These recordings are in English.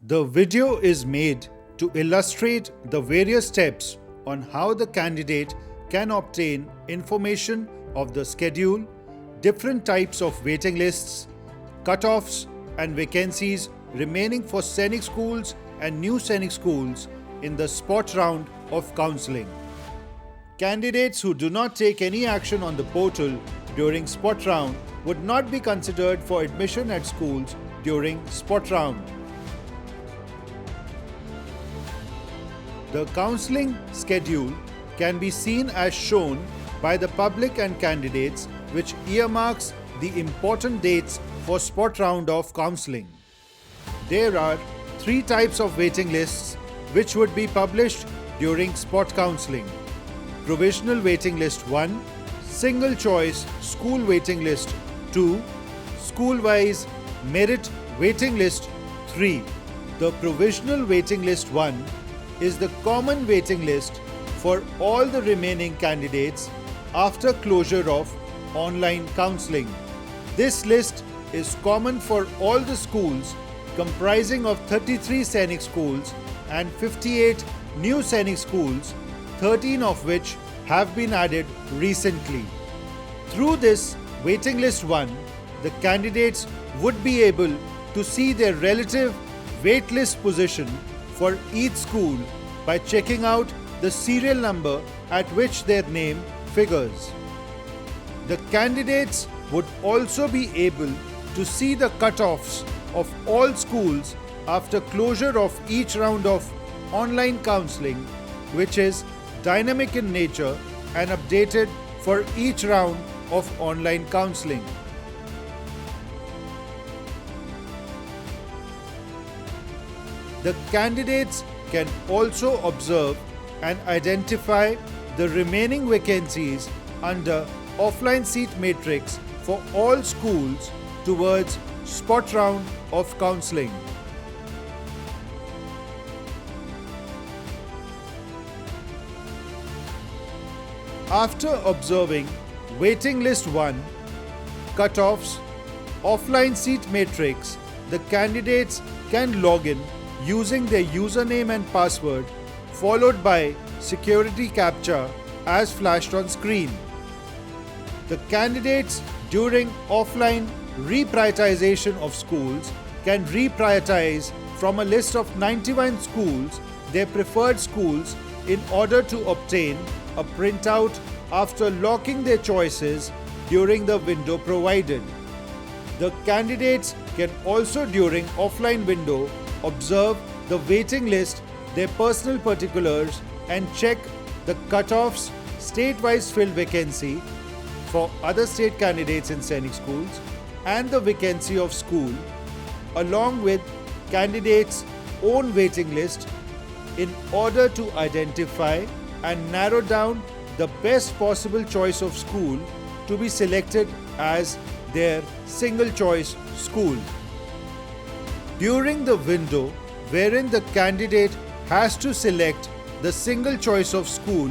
The video is made to illustrate the various steps on how the candidate can obtain information of the schedule, different types of waiting lists, cutoffs and vacancies remaining for Sainik schools and new Sainik schools in the spot round of counselling. Candidates who do not take any action on the portal during spot round would not be considered for admission at schools during spot round. The counselling schedule can be seen as shown by the public and candidates, which earmarks the important dates for spot round of counselling. There are 3 types of waiting lists which would be published during spot counselling: Provisional Waiting List 1, Single Choice School Waiting List 2, School-wise Merit Waiting List 3. The Provisional Waiting List 1 is the common waiting list for all the remaining candidates after closure of online counselling. This list is common for all the schools comprising of 33 Sainik schools and 58 new Sainik schools, 13 of which have been added recently. Through this waiting list 1, the candidates would be able to see their relative waitlist position for each school by checking out the serial number at which their name figures. The candidates would also be able to see the cutoffs of all schools after closure of each round of online counselling, which is dynamic in nature and updated for each round of online counselling. The candidates can also observe and identify the remaining vacancies under offline seat matrix for all schools towards spot round of counselling. After observing waiting list 1, cutoffs, offline seat matrix, the candidates can log in using their username and password followed by security captcha as flashed on screen. The candidates during offline reprioritization of schools can reprioritize from a list of 91 schools their preferred schools in order to obtain a printout after locking their choices during the window provided. The candidates can also during offline window observe the waiting list, their personal particulars and check the cutoffs, state-wise filled vacancy for other state candidates in Sainik schools and the vacancy of school along with candidates' own waiting list in order to identify and narrow down the best possible choice of school to be selected as their single choice school. During the window wherein the candidate has to select the single choice of school,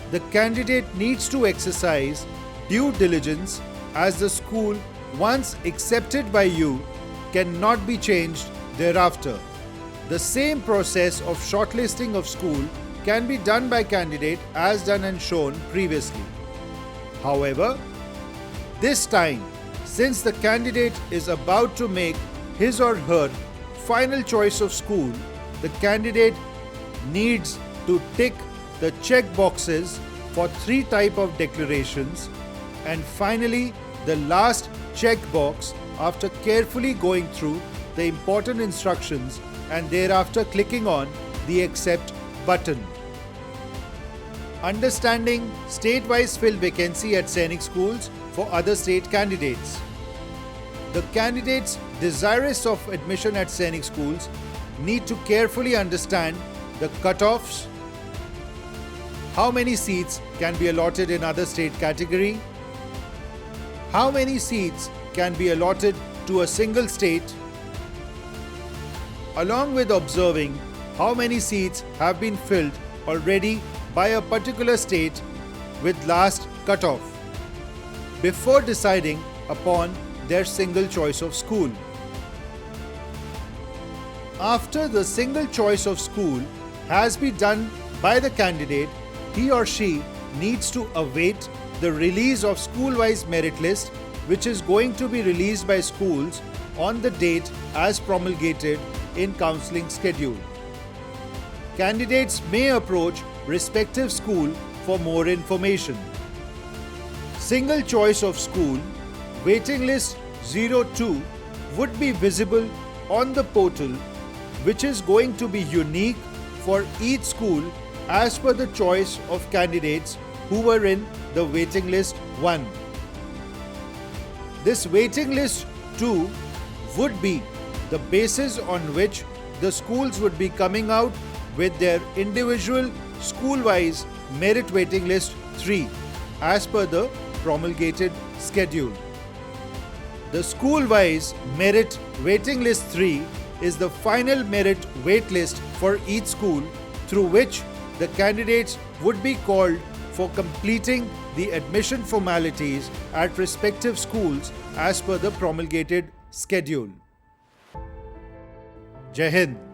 the candidate needs to exercise due diligence as the school, once accepted by you, cannot be changed thereafter. The same process of shortlisting of school can be done by candidate as done and shown previously. However, this time, since the candidate is about to make his or her final choice of school, the candidate needs to tick the check boxes for 3 types of declarations, and finally the last check box after carefully going through the important instructions and thereafter clicking on the accept button. Understanding state-wise filled vacancy at Sainik schools for other state candidates. The candidates desirous of admission at Sainik schools need to carefully understand the cutoffs, how many seats can be allotted in other state category, how many seats can be allotted to a single state, along with observing how many seats have been filled already by a particular state with last cutoff before deciding upon their single choice of school. After the single choice of school has been done by the candidate, he or she needs to await the release of school-wise merit list, which is going to be released by schools on the date as promulgated in counselling schedule. Candidates may approach respective school for more information. Single choice of school, waiting list 02 would be visible on the portal, which is going to be unique for each school as per the choice of candidates who were in the waiting list 1. This waiting list 2 would be the basis on which the schools would be coming out with their individual school-wise merit waiting list 3 as per the promulgated schedule. The school-wise merit waiting list 3 is the final merit wait list for each school, through which the candidates would be called for completing the admission formalities at respective schools as per the promulgated schedule. Jai Hind.